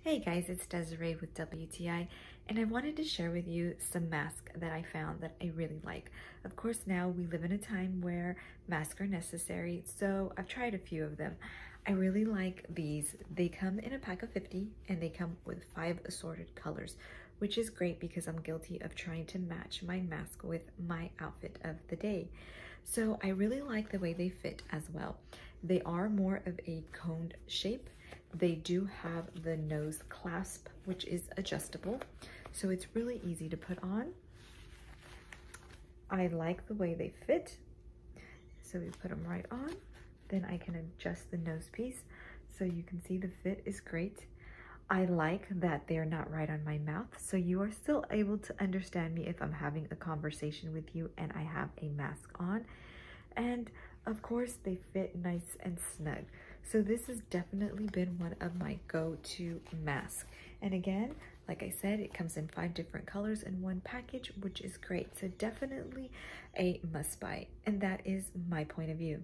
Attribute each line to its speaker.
Speaker 1: Hey guys, it's Desiree with WTI, and I wanted to share with you some masks that I found that I really like. Of course, now we live in a time where masks are necessary, so I've tried a few of them. I really like these. They come in a pack of 50 and they come with 5 assorted colors, which is great because I'm guilty of trying to match my mask with my outfit of the day. So I really like the way they fit as well. They are more of a coned shape. They do have the nose clasp, which is adjustable, so it's really easy to put on. I like the way they fit, so we put them right on. Then I can adjust the nose piece, so you can see the fit is great. I like that they're not right on my mouth, so you are still able to understand me if I'm having a conversation with you and I have a mask on. And of course, they fit nice and snug. So this has definitely been one of my go-to masks. And again, like I said, it comes in 5 different colors in one package, which is great. So definitely a must buy. And that is my point of view.